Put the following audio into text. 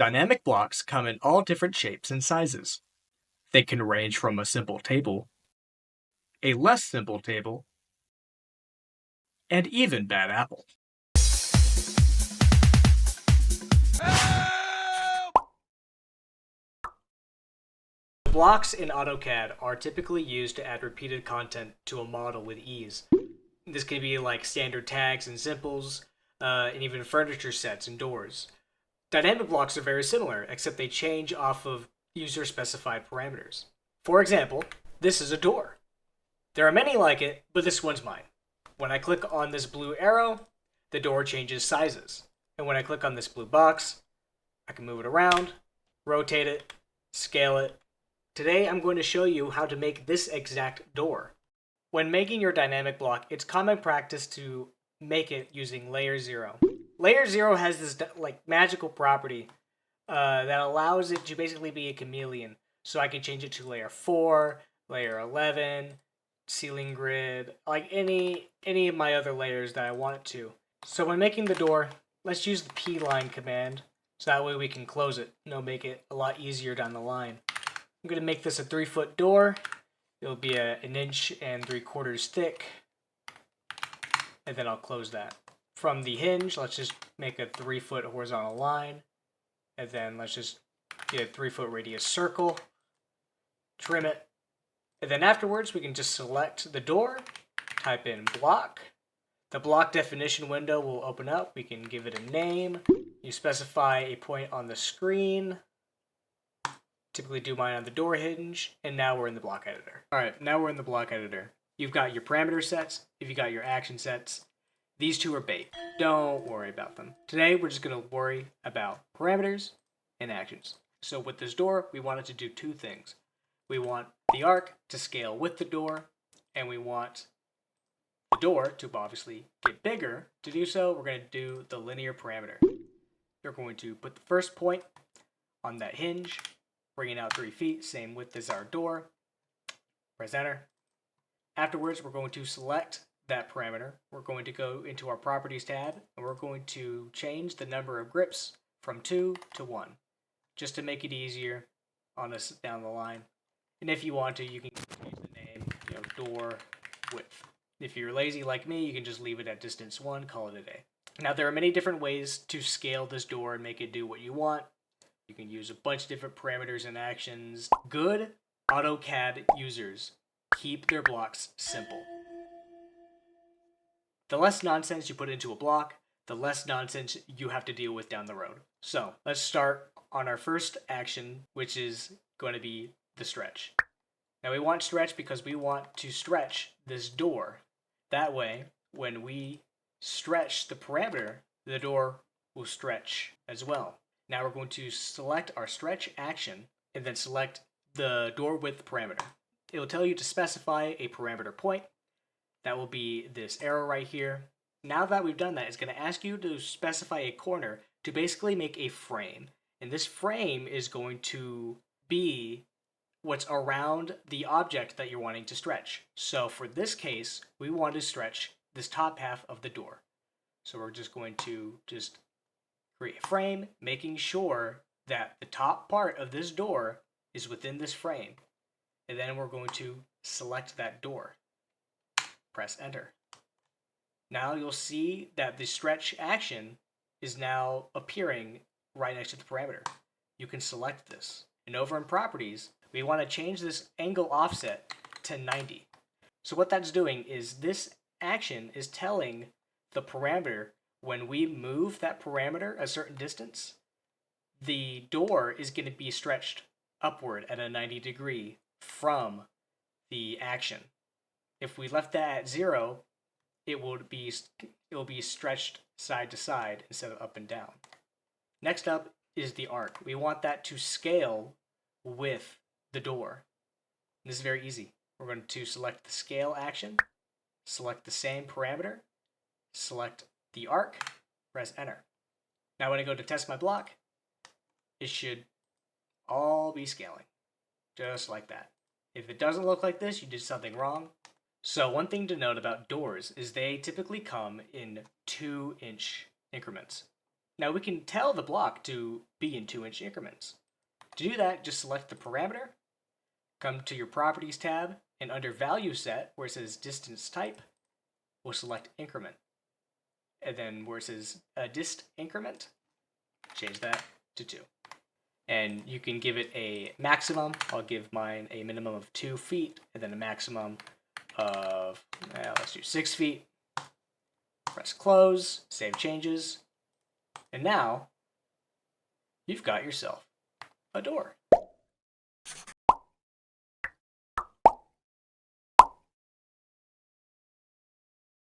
Dynamic blocks come in all different shapes and sizes. They can range from a simple table, a less simple table, and even bad apple. Blocks in AutoCAD are typically used to add repeated content to a model with ease. This can be like standard tags and symbols, and even furniture sets and doors. Dynamic blocks are very similar, except they change off of user-specified parameters. For example, this is a door. There are many like it, but this one's mine. When I click on this blue arrow, the door changes sizes. And when I click on this blue box, I can move it around, rotate it, scale it. Today I'm going to show you how to make this exact door. When making your dynamic block, it's common practice to make it using layer 0. Layer 0 has this magical property that allows it to basically be a chameleon. So I can change it to layer 4, layer 11, ceiling grid, like any of my other layers that I want it to. So when making the door, let's use the P-line command, so that way we can close it. Make it a lot easier down the line. I'm going to make this a 3-foot door. It'll be an 1 3/4 thick, and then I'll close that. From the hinge, let's just make a 3-foot horizontal line, and then let's just get a 3-foot radius circle, trim it, and then afterwards we can just select the door, type in block. The block definition window will open up. We can give it a name. You specify a point on the screen. Typically do mine on the door hinge, and now we're in the block editor. Alright, now we're in the block editor. You've got your parameter sets, you've got your action sets. These two are bait. Don't worry about them. Today we're just going to worry about parameters and actions. So with this door, we want it to do two things. We want the arc to scale with the door, and we want the door to obviously get bigger. To do so, we're going to do the linear parameter. You're going to put the first point on that hinge, bringing out 3 feet, same width as our door. Press enter. Afterwards, we're going to select that parameter. We're going to go into our properties tab, and we're going to change the number of grips from 2 to 1, just to make it easier on us down the line. And if you want to, you can use the name, door width. If you're lazy like me, you can just leave it at distance 1, call it a day. Now, there are many different ways to scale this door and make it do what you want. You can use a bunch of different parameters and actions. Good AutoCAD users keep their blocks simple. The less nonsense you put into a block, the less nonsense you have to deal with down the road. So let's start on our first action, which is going to be the stretch. Now we want stretch because we want to stretch this door. That way, when we stretch the parameter, the door will stretch as well. Now we're going to select our stretch action and then select the door width parameter. It will tell you to specify a parameter point. That will be this arrow right here. Now that we've done that, it's going to ask you to specify a corner to basically make a frame. And this frame is going to be what's around the object that you're wanting to stretch. So for this case, we want to stretch this top half of the door. So we're just going to create a frame, making sure that the top part of this door is within this frame. And then we're going to select that door. Press enter. Now you'll see that the stretch action is now appearing right next to the parameter. You can select this. And over in properties, we want to change this angle offset to 90. So what that's doing is this action is telling the parameter when we move that parameter a certain distance, the door is going to be stretched upward at a 90 degree from the action. If we left that at 0, it will be stretched side to side instead of up and down. Next up is the arc. We want that to scale with the door. This is very easy. We're going to select the scale action, select the same parameter, select the arc, press enter. Now when I go to test my block, it should all be scaling, just like that. If it doesn't look like this, you did something wrong. So one thing to note about doors is they typically come in 2-inch increments. Now we can tell the block to be in 2-inch increments. To do that, just select the parameter, come to your Properties tab, and under Value Set, where it says Distance Type, we'll select Increment. And then where it says Dist Increment, change that to 2. And you can give it a maximum. I'll give mine a minimum of 2 feet, and then a maximum of, let's do 6 feet. Press close, save changes, and now you've got yourself a door.